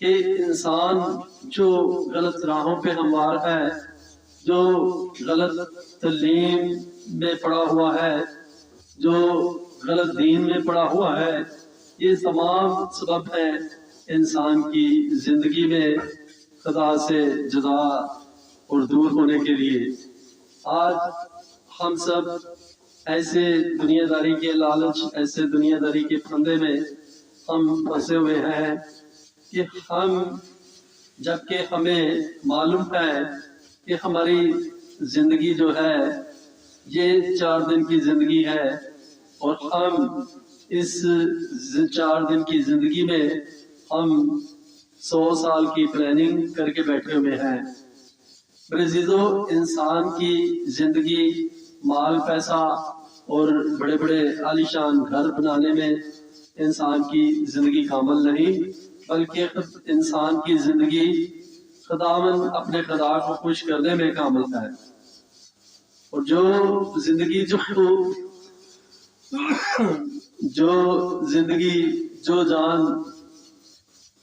کہ انسان جو غلط راہوں پہ ہموار ہے، جو غلط تعلیم میں پڑا ہوا ہے، جو غلط دین میں پڑا ہوا ہے، یہ تمام سبب ہیں انسان کی زندگی میں خدا سے جدا اور دور ہونے کے لیے۔ آج ہم سب ایسے دنیا داری کے لالچ، ایسے دنیا داری کے پھندے میں ہم پھنسے ہوئے ہیں کہ ہم، جبکہ ہمیں معلوم ہے کہ ہماری زندگی جو ہے یہ 4 دن کی زندگی ہے، اور ہم اس 4 دن کی زندگی میں ہم 100 سال کی پلاننگ کر کے بیٹھے ہوئے ہیں۔ میرے عزیزو، انسان کی زندگی مال پیسہ اور بڑے بڑے عالیشان گھر بنانے میں انسان کی زندگی کامل نہیں، بلکہ انسان کی زندگی خداوند اپنے خدا کو خوش کرنے میں کامل ہے۔ اور جو زندگی جو جان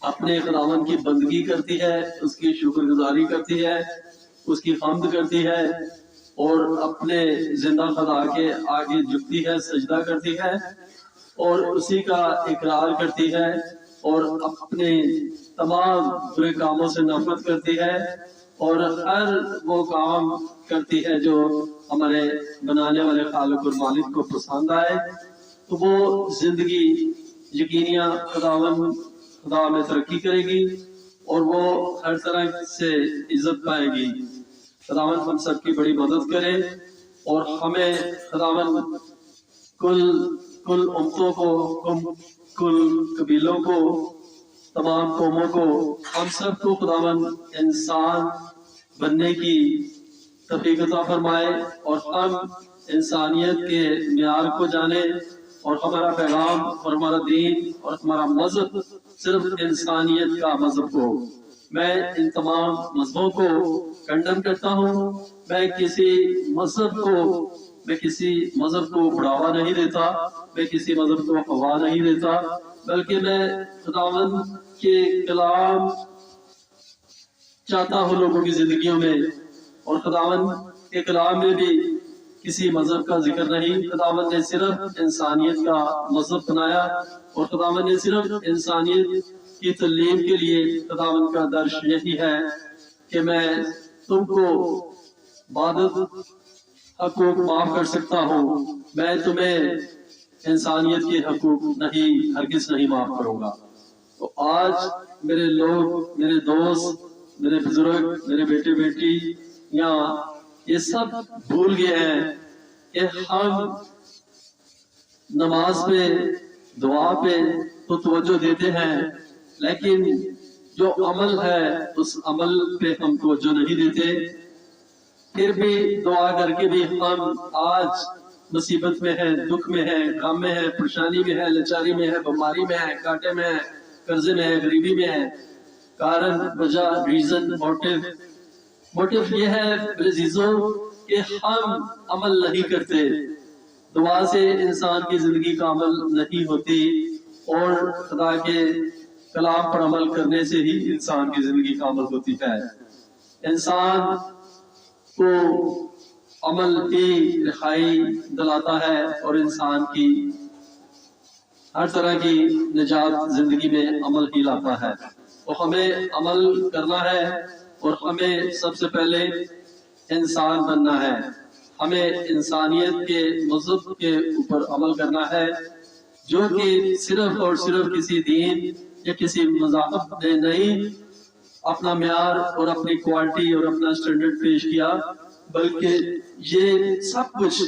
اپنے خداوند کی بندگی کرتی ہے، اس کی شکر گزاری کرتی ہے، اس کی حمد کرتی ہے، اور اپنے زندہ خدا کے آگے جھکتی ہے، سجدہ کرتی ہے، اور اسی کا اقرار کرتی ہے، اور اپنے تمام برے کاموں سے نفرت کرتی ہے، اور ہر وہ کام کرتی ہے جو ہمارے بنانے والے خالق اور مالک کو پسند آئے، تو وہ زندگی یقیناً خدا میں ترقی کرے گی، اور وہ ہر طرح سے عزت پائے گی۔ خداوند ہم سب کی بڑی مدد کرے، اور ہمیں خداوند کل امتوں کو، کل قبیلوں کو، تمام قوموں کو، ہم سب کو خداوند انسان بننے کی توفیق عطا فرمائے، اور ہم انسانیت کے معیار کو جانیں، اور ہمارا پیغام اور ہمارا دین اور ہمارا مذہب صرف انسانیت کا مذہب ہو۔ میں ان تمام مذہبوں کو کنڈم کرتا ہوں، میں کسی مذہب کو بڑھاوا نہیں دیتا، میں کسی مذہب کو ہوا نہیں دیتا، بلکہ میں خداوند کے کلام چاہتا ہوں لوگوں کی زندگیوں میں، اور خداوند کے کلام میں بھی کسی مذہب کا ذکر نہیں۔ خداوند نے صرف انسانیت کا مذہب بنایا، اور خداوند نے صرف انسانیت کی تعلیم کے لیے خداوند کا درش یہی ہے کہ میں تم کو عبادت حقوق معاف کر سکتا ہوں، میں تمہیں انسانیت کے حقوق ہرگز نہیں معاف کروں گا۔ تو آج میرے لوگ، میرے دوست، میرے بزرگ، میرے بیٹے بیٹی یہاں یہ سب بھول گئے ہیں کہ ہم نماز پہ، دعا پہ تو توجہ دیتے ہیں، لیکن جو عمل ہے اس عمل پہ ہم توجہ نہیں دیتے۔ پھر بھی دعا کر کے بھی ہم آج مصیبت میں ہیں، دکھ میں ہیں، غم میں ہیں، پریشانی میں ہیں، لاچاری میں ہیں، بیماری میں ہیں، کانٹے میں ہیں، قرضے میں ہیں، غریبی میں ہیں۔ کارن، وجہ، ریزن، موٹیو یہ ہے میرے عزیزوں کہ ہم عمل نہیں کرتے۔ دعا سے انسان کی زندگی کامل نہیں ہوتی، اور خدا کے کلام پر عمل کرنے سے ہی انسان کی زندگی کامل ہوتی ہے۔ انسان کو عمل ہی رہائی دلاتا ہے، اور انسان کی ہر طرح کی نجات زندگی میں عمل ہی لاتا ہے۔ تو ہمیں عمل کرنا ہے، اور ہمیں سب سے پہلے انسان بننا ہے۔ ہمیں انسانیت کے مذہب کے اوپر عمل کرنا ہے، جو کہ صرف اور صرف کسی دین یا کسی مذہب نے نہیں اپنا معیار اور اپنی کوالٹی اور اپنا سٹینڈرڈ پیش کیا، بلکہ یہ سب کچھ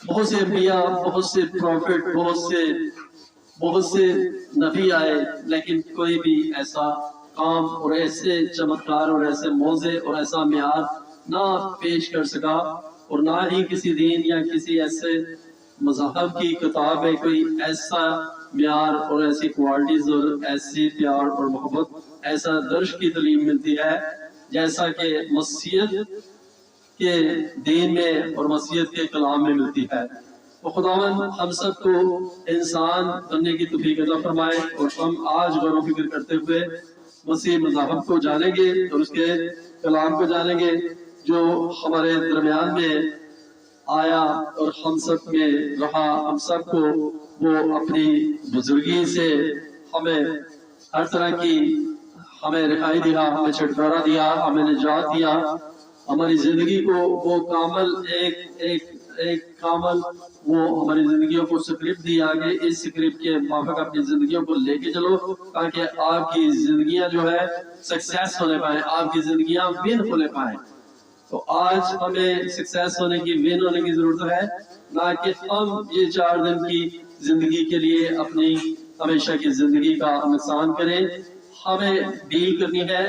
بہت سے انبیاء، بہت سے پروفٹ، بہت سے نبی آئے، لیکن کوئی بھی ایسا کام اور ایسے چمتکار اور ایسے موضع اور ایسا معیار نہ پیش کر سکا، اور نہ ہی کسی دین یا کسی ایسے مذہب کی کتاب میں کوئی ایسا معیار اور ایسی کوالٹیز اور ایسی پیار اور محبت، ایسا درش کی تعلیم ملتی ہے جیسا کہ مسیحیت کے دین میں اور مسیحیت کے کلام میں ملتی ہے۔ تو خداوند ہم سب کو انسان بننے کی توفیق عطا فرمائے، اور ہم آج غور و فکر کرتے ہوئے مسیح مذہب کو جانیں گے اور اس کے کلام کو جانیں گے جو ہمارے درمیان میں آیا اور ہم سب میں رہا. ہم سب کو وہ اپنی بزرگی سے ہمیں ہر طرح کی ہمیں رہائی دیا، ہمیں چھٹکارا دیا، ہمیں نجات دیا. ہماری زندگی کو وہ کامل ایک کامل وہ ہماری زندگیوں کو سکرپٹ دی آگے. اس سکرپٹ کے موافق اپنی زندگیوں کو لے کے چلو تاکہ آپ کی زندگیاں جو ہے سکسیس ہونے پائیں، آپ کی زندگیاں ون ہونے پائیں. تو آج ہمیں سکسیس ہونے کی، ون ہونے کی ضرورت ہے، نہ کہ ہم یہ 4 دن کی زندگی کے لیے اپنی ہمیشہ کی زندگی کا نقصان کریں. ہمیں ڈیل کرنی ہے،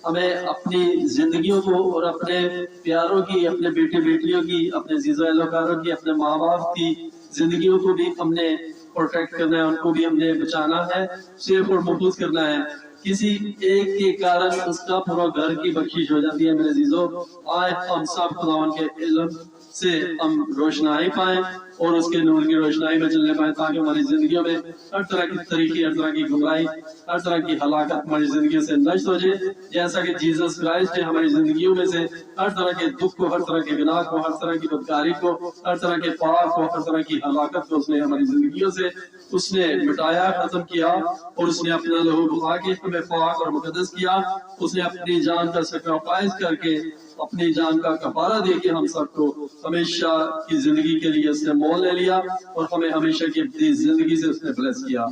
ہمیں اپنی زندگیوں کو اور اپنے پیاروں کی، اپنے بیٹے بیٹیوں کی، اپنے عزیز و اہلکاروں کی، اپنے ماں باپ کی زندگیوں کو بھی ہم نے پروٹیکٹ کرنا ہے، ان کو بھی ہم نے بچانا ہے، سیف اور محفوظ کرنا ہے. کسی ایک کے کارن اس کا پورا گھر کی بخشش ہو جاتی ہے. میرے عزیزوں، آئے ہم سب خداوند کے علم سے ہم روشنائی پائیں اور اس کے نور کی روشنائی میں چلنے پائیں تاکہ ہماری زندگیوں میں ہر طرح کی طریقے، ہر طرح کی گمراہی، ہر طرح کی ہلاکت ہماری زندگیوں سے نشٹ ہو جائے. جیسا کہ جیسس کرائسٹ نے ہماری زندگیوں میں سے ہر طرح کے دکھ کو، ہر طرح کے گناہ کو، ہر طرح کی بدکاری کو، ہر طرح کے پاپ کو، ہر طرح کی ہلاکت کو اس نے ہماری زندگیوں سے اس نے مٹایا، ختم کیا، اور اس نے اپنا لہو بہا کے ہمیں پاک اور مقدس کیا. اس نے اپنی جان کا سیکریفائس کر کے، اپنی جان کا کفارہ دے کے ہم سب کو ہمیشہ کی زندگی کے لیے اس نے مول لے لیا اور ہمیں ہمیشہ کی اپنی زندگی سے اس نے بلیس کیا.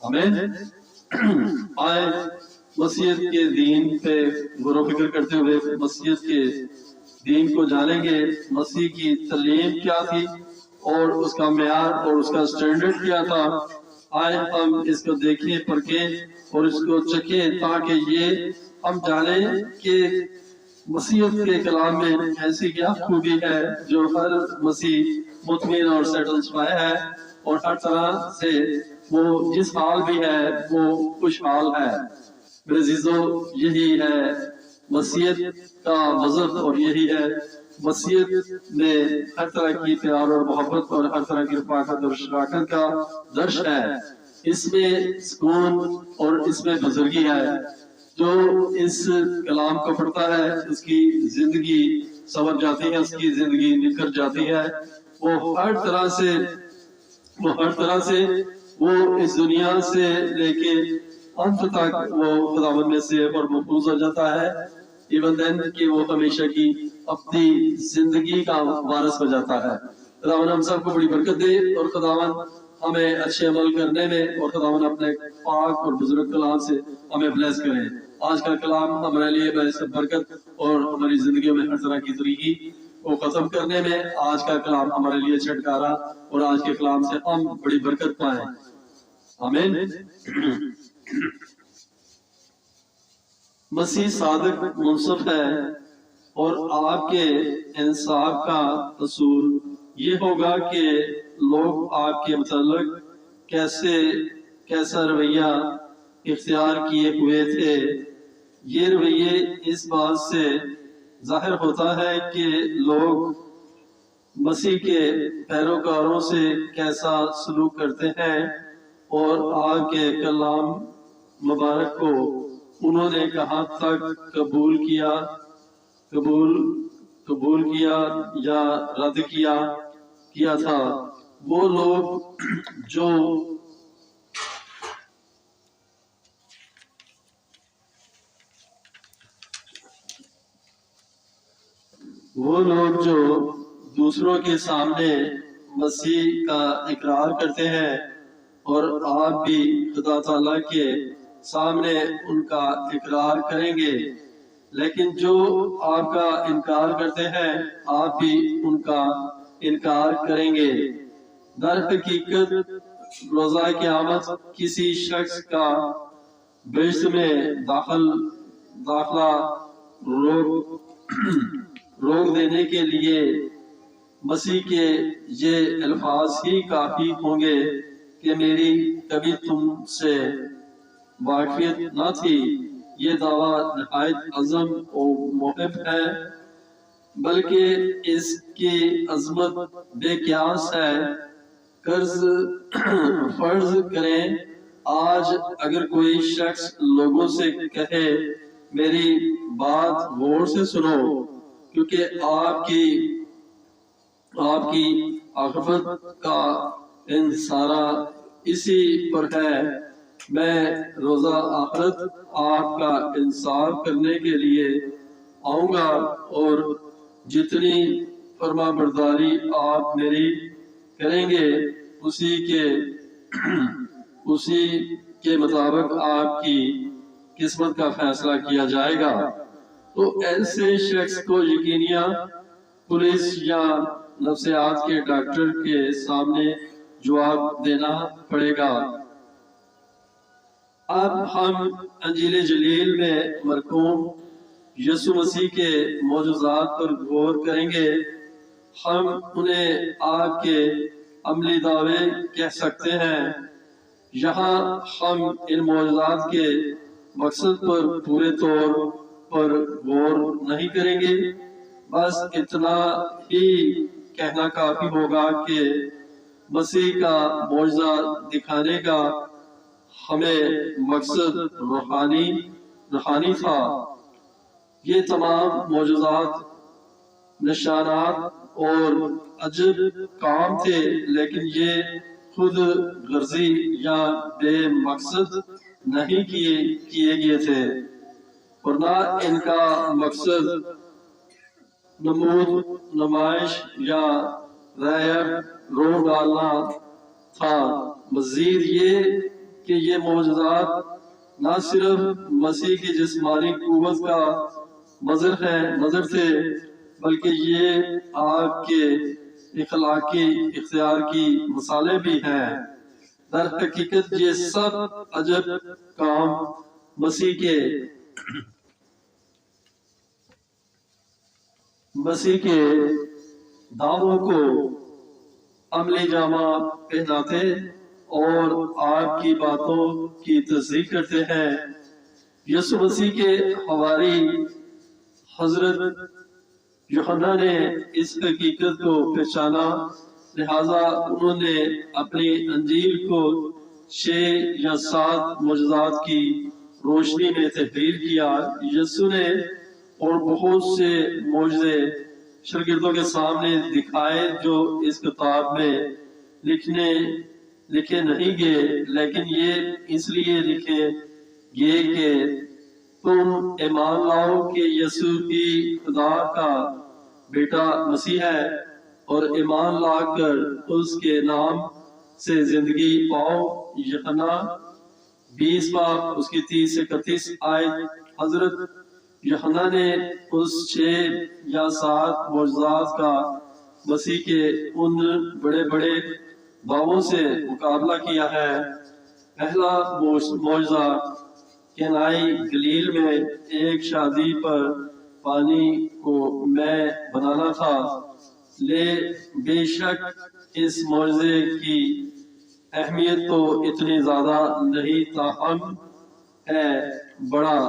آمین. آئے مسیحیت کے دین پہ غور و فکر کرتے ہوئے مسیحیت کے دین کو جانیں گے. مسیح کی تعلیم کیا تھی اور اس کا معیار اور اس کا سٹینڈرڈ کیا تھا. آئے ہم اس کو دیکھیں، پرکھیں اور اس کو چکھیں تاکہ یہ ہم جانیں کہ مسیحیت کے کلام میں ایسی کیا خوبی ہے جو ہر مسیح مطمئن اور سیٹسفائی ہے اور ہر طرح سے وہ جس حال بھی ہے وہ خوشحال ہے. میرے عزیزوں، یہی ہے مسیحیت کا مذہب اور یہی ہے مسیحیت میں ہر طرح کی پیار اور محبت اور ہر طرح کی رفاقت اور شراکت کا درش ہے. اس میں سکون اور اس میں بزرگی ہے. جو اس کلام کو پڑھتا ہے اس کی زندگی سنور جاتی ہے، اس کی زندگی نکھر جاتی ہے. وہ ہر طرح سے وہ اس دنیا سے لے کے انت تک وہ خداوند میں سے اور محفوظ ہو جاتا ہے. ایون دین کہ وہ ہمیشہ کی اپنی زندگی کا وارث ہو جاتا ہے. خداوند ہم سب کو بڑی برکت دے اور خداوند ہمیں اچھے عمل کرنے میں اور خداوند اپنے پاک اور بزرگ کلام سے ہمیں بلیس کرے. آج کا کلام ہمارے لیے باعث برکت اور ہماری زندگیوں میں ہر طرح کی طریقی کو ختم کرنے میں آج کا کلام ہمارے لیے چھٹکارا اور آج کے کلام سے ہم بڑی برکت پائیں. آمین. مسیح صادق منصف ہے اور آپ کے انصاف کا اصول یہ ہوگا کہ لوگ آپ کے متعلق کیسا رویہ اختیار کیے ہوئے تھے. یہ رویے اس بات سے ظاہر ہوتا ہے کہ لوگ مسیح کے پیروکاروں سے کیسا سلوک کرتے ہیں اور آپ کے کلام مبارک کو انہوں نے کہاں تک قبول کیا یا رد کیا تھا. وہ لوگ جو دوسروں کے سامنے مسیح کا اقرار کرتے ہیں اور آپ بھی خدا تعالیٰ کے سامنے ان کا اقرار کریں گے، لیکن جو آپ کا انکار کرتے ہیں آپ بھی ان کا انکار کریں گے. در حقیقت روزہ قیامت کسی شخص کا بہشت میں داخلہ روک دینے کے لیے مسیح کے یہ الفاظ ہی کافی ہوں گے کہ میری کبھی تم سے واقفیت نہ تھی. یہ دعویٰ نہایت عظم و محب ہے، بلکہ اس کی عظمت بے قیاس ہے. فرض کریں آج اگر کوئی شخص لوگوں سے کہے میری بات غور سے سنو کیونکہ آپ کی عاقبت کا انحصارہ اسی پر ہے، میں روزہ آخرت آپ کا انصاف کرنے کے لیے آؤں گا اور جتنی فرما برداری آپ میری کریں گے اسی کے مطابق آپ کی قسمت کا فیصلہ کیا جائے گا۔ تو ایسے شخص کو یقیناً پولیس یا نفسیات کے ڈاکٹر کے سامنے جواب دینا پڑے گا۔ اب ہم انجیل جلیل میں مرقوم یسوع مسیح کے معجزات پر غور کریں گے۔ ہم انہیں آپ کے عملی دعوے کہہ سکتے ہیں۔ یہاں ہم ان معجزات کے مقصد پر پورے طور پر غور نہیں کریں گے، بس اتنا ہی کہنا کافی ہوگا کہ مسیح کا معجزہ دکھانے کا ہمیں مقصد روحانی تھا۔ یہ تمام معجزات، نشانات اور عجب کام تھے، لیکن یہ خود غرضی یا بے مقصد نہیں کیے گئے تھے، اور نہ ان کا مقصد نمائش یا روح ڈالنا تھا۔ مزید یہ کہ یہ معجزات نہ صرف مسیح کی جسمانی قوت کا مظہر تھے، بلکہ یہ آپ کے اخلاقی اختیار کی مثالیں بھی ہیں۔ در حقیقت یہ سب عجب کام مسیح کے دعووں کو عملی جامہ پہناتے اور آپ کی باتوں کی تصدیق کرتے ہیں۔ یسوع مسیح کے حواری حضرت یوحنا نے اس حقیقت کو پہچانا، لہذا انہوں نے اپنی انجیل کو 6 یا 7 معجزات کی روشنی میں تحریر کیا۔ یسوع نے اور بہت سے معجزے شاگردوں کے سامنے دکھائے جو اس کتاب میں لکھے نہیں گئے، لیکن یہ اس لیے لکھے گئے کہ تم ایمان لاؤ کہ یسوع ہی خدا کا بیٹا مسیح ہے، اور ایمان لا کر اس کے نام سے زندگی پاؤ۔ یوحنا 20 باب اس کی 30 سے 31 آیت۔ حضرت یوحنا نے اس 6 یا 7 معجزات کا مسیح کے ان بڑے دعووں سے مقابلہ کیا ہے۔ پہلا معجزہ کینائی گلیل میں ایک شادی پر پانی کو مے بنانا تھا۔ بے شک اس معجزے کی اہمیت تو اتنی زیادہ نہیں، تاہم ہے بڑا،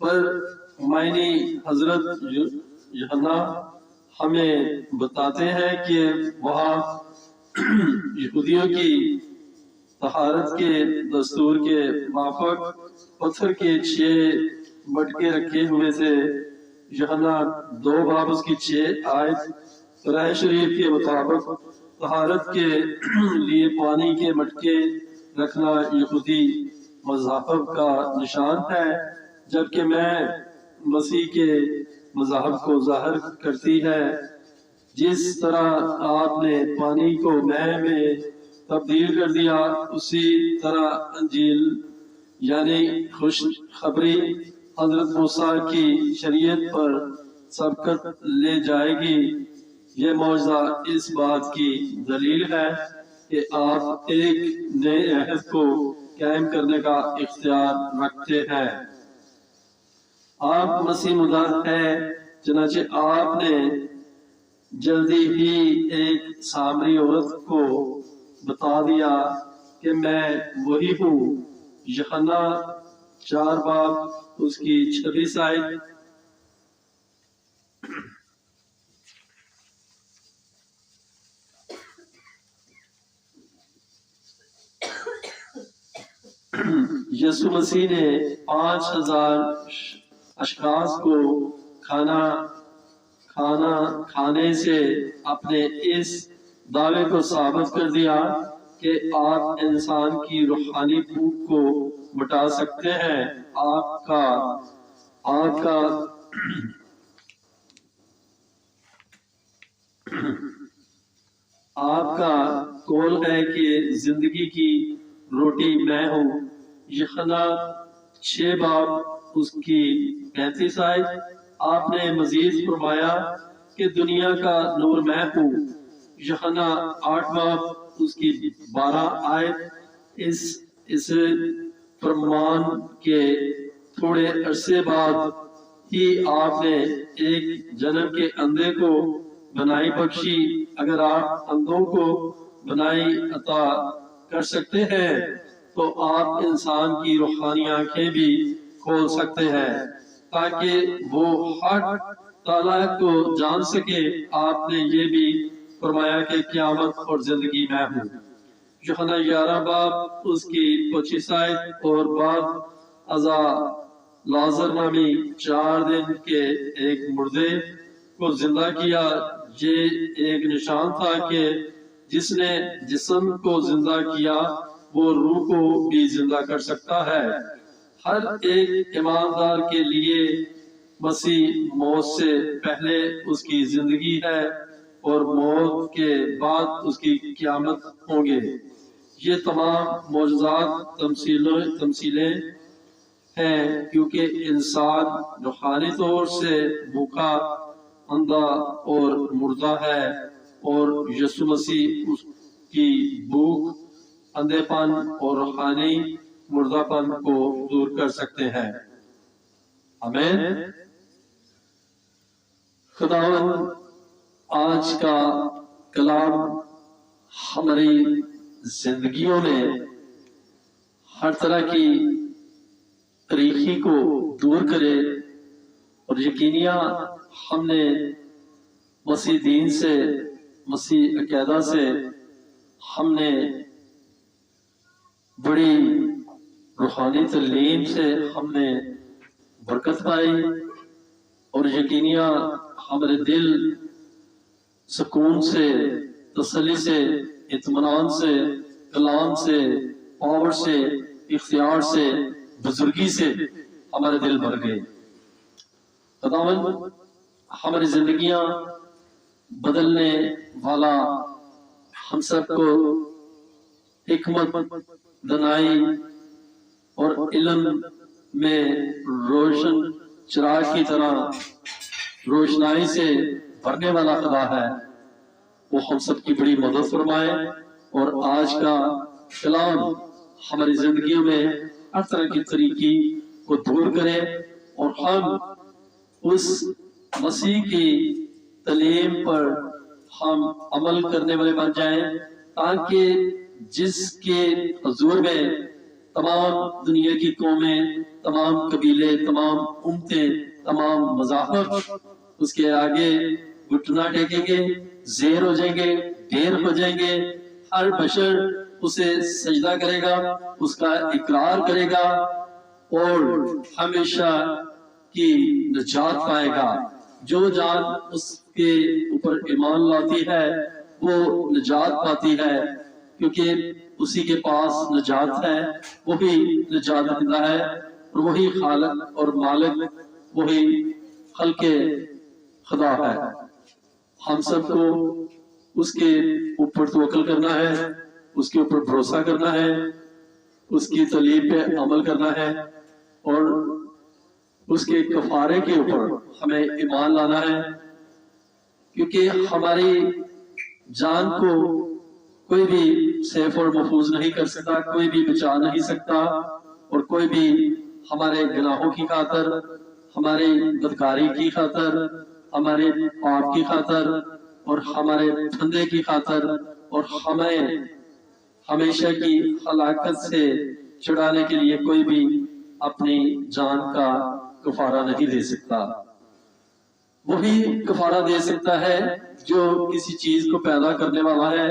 پر معنی حضرت یوحنا ہمیں بتاتے ہیں کہ وہاں یہودیوں کی طہارت کے دستور کے موافق پتھر کے 6 مٹکے رکھے ہوئے تھے۔ یوحنا 2 باب اس کی 6 آیت۔ قرآن شریف کے مطابق طہارت کے لیے پانی کے مٹکے رکھنا یہودی مذہب کا نشان ہے، جبکہ میں مسیح کے مذہب کو ظاہر کرتی ہے۔ جس طرح آپ نے پانی کو مے میں تبدیل کر دیا، اسی طرح انجیل یعنی خوشخبری حضرت موسیٰ کی شریعت پر سبقت لے جائے گی۔ یہ معجزہ اس بات کی دلیل ہے کہ آپ ایک نئے عہد کو قائم کرنے کا اختیار رکھتے ہیں۔ آپ مسیح مدعا ہے، چنانچہ آپ نے جلدی ہی ایک سامری عورت کو بتا دیا کہ میں وہی ہوں۔ یوحنا 4 باب اس کی 26 آیت۔ یسوع مسیح نے 5000 اشخاص کو کھانے سے اپنے اس دعوے کو ثابت کر دیا کہ آپ انسان کی روحانی بھوک کو مٹا سکتے ہیں۔ آپ کا قول ہے کہ زندگی کی روٹی میں ہوں۔ یوحنا 6 باب اس کی 35 آیت۔ آپ نے مزید فرمایا کہ دنیا کا نور میں ہوں۔ یوحنا 8 باب اس کی 12 آیت۔ اس فرمان کے تھوڑے عرصے بعد ہی آپ نے ایک جنم کے اندھے کو بنائی بخشی۔ اگر آپ اندھوں کو بنائی عطا کر سکتے ہیں تو آپ انسان کی روحانی آنکھیں بھی کھول سکتے ہیں تاکہ وہ حق تعالیٰ کو جان سکے۔ آپ نے یہ بھی فرمایا کہ قیامت اور زندگی میں ہوں۔ یوحنا 11 باب اس کی 25 آیت۔ اور بعد ازاں لازر نامی 4 دن کے ایک مردے کو زندہ کیا۔ یہ ایک نشان تھا کہ جس نے جسم کو زندہ کیا وہ روح کو بھی زندہ کر سکتا ہے۔ ہر ایک ایماندار کے لیے مسیح موت سے پہلے اس کی زندگی ہے اور موت کے بعد اس کی قیامت ہوں گے۔ یہ تمام معجزات تمثیلیں ہیں کیونکہ انسان روحانی طور سے بھوکا، اندھا اور مردہ ہے، اور یسوع مسیح اس کی بھوک، اندھے پن اور روحانی مردہ پن کو دور کر سکتے ہیں۔ آمین۔ خداوند آج کا کلام ہماری زندگیوں میں ہر طرح کی تاریکی کو دور کرے، اور یقیناً ہم نے مسیح دین سے، مسیح عقیدہ سے ہم نے بڑی روحانی تعلیم سے ہم نے برکت پائی، اور یقیناً ہمارے دل سکون سے، تسلی سے، اطمینان سے، کلام سے، پاور سے، اختیار سے، بزرگی سے ہمارے دل بھر گئے۔ خداوند ہماری زندگیاں بدلنے والا ہم سب کو حکمت، دانائی اور علم میں روشن چراغ کی طرح روشنائی سے بھرنے والا خدا ہے۔ وہ ہم سب کی بڑی مدد فرمائے، اور آج کا کلام ہماری زندگیوں میں ہر طرح کی طریقی کو دور کرے، اور ہم اس مسیح کی تعلیم پر ہم عمل کرنے والے بن جائیں، تاکہ جس کے حضور میں تمام دنیا کی قومیں، تمام قبیلے، تمام امتیں، تمام مذاہب اس کے آگے گھٹنا ٹیکیں گے، زیر ہو جائیں گے، ڈھیر ہو جائیں گے۔ ہر بشر اسے سجدہ کرے گا، اس کا اقرار کرے گا، اور ہمیشہ کی نجات پائے گا۔ جو جان اس کے اوپر ایمان لاتی ہے وہ نجات پاتی ہے، کیونکہ اسی کے پاس نجات ہے، وہی نجات دہندہ ہے، اور وہی خالق اور مالک، وہی خلق خدا ہے۔ ہم سب کو اس کے اوپر توکل کرنا ہے، اس کے اوپر بھروسہ کرنا ہے، اس کی تعلیم پہ عمل کرنا ہے، اور اس کے کفارے کے اوپر ہمیں ایمان لانا ہے، کیونکہ ہماری جان کو کوئی بھی سیف اور محفوظ نہیں کر سکتا، کوئی بھی بچا نہیں سکتا، اور کوئی بھی ہمارے گناہوں کی خاطر، ہماری بدکاری کی خاطر، ہمارے پاپ کی خاطر، اور ہمارے دھندے کی خاطر، اور ہمیں ہمیشہ کی ہلاکت سے چھڑانے کے لیے کوئی بھی اپنی جان کا کفارہ نہیں دے سکتا۔ وہی کفارہ دے سکتا ہے جو کسی چیز کو پیدا کرنے والا ہے،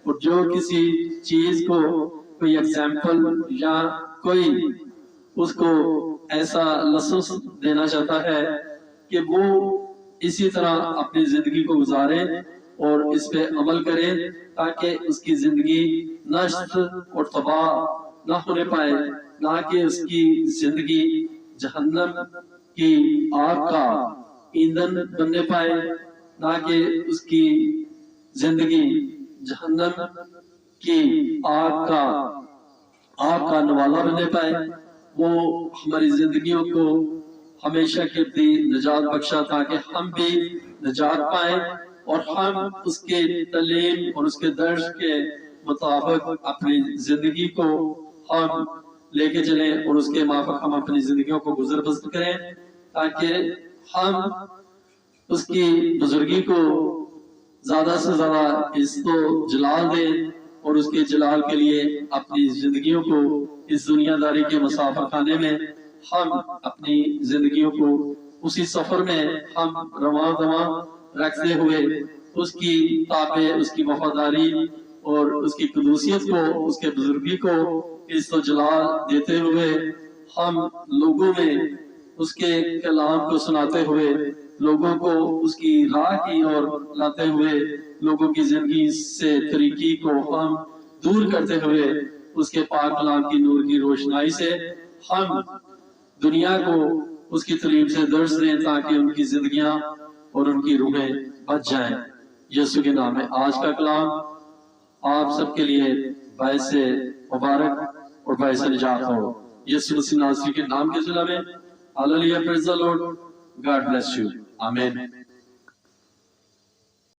اور جو کسی چیز کو کوئی ایگزامپل یا کوئی اس کو ایسا لسنس دینا چاہتا ہے کہ وہ اسی طرح اپنی زندگی کو گزارے اور اس پہ عمل کرے تاکہ اس کی زندگی نشٹ اور تباہ نہ ہونے پائے، نہ کہ اس کی زندگی جہنم کی آگ کا ایندھن بننے پائے، نہ کہ اس کی زندگی جہنم کی آگ کا نوالا بننے پائے۔ وہ ہماری زندگیوں کو ہمیشہ کے لیے نجات بخشا تاکہ ہم بھی نجات پائیں اور ہم اس کے تعلیم اور اس کے درس کے مطابق اپنی زندگی کو ہم لے کے چلیں اور اس کے موافق ہم اپنی زندگیوں کو گزر بسر کریں تاکہ ہم اس کی بزرگی کو زیادہ سے زیادہ اس کو جلال دیں اور اس کے جلال کے لیے اپنی زندگیوں کو اس دنیا داری کے مسافر خانے میں ہم اپنی زندگیوں کو اسی سفر میں ہم رواں دواں رکھتے ہوئے اس کی تابع، اس کی وفاداری اور اس کی قدوسیت کو، اس کے بزرگی کو عزت و جلال دیتے ہوئے ہم لوگوں میں اس کے کلام کو سناتے ہوئے لوگوں کو اس کی راہ کی اور لاتے ہوئے لوگوں کی زندگی سے طریقی کو ہم دور کرتے ہوئے اس کے پاک کلام کی نور کی روشنائی سے ہم دنیا کو اس کی تعلیم سے درس دیں تاکہ ان کی زندگیاں اور ان کی روحیں بچ جائیں۔ یسوع کے نام میں آج کا کلام آپ سب کے لیے باعث مبارک اور باعث نجات ہو، یسوع مسیح ناصری کے نام کے ذریعے میں۔ ہاللیلویا، پریز دی لارڈ، گاڈ بلیس یو، آمین۔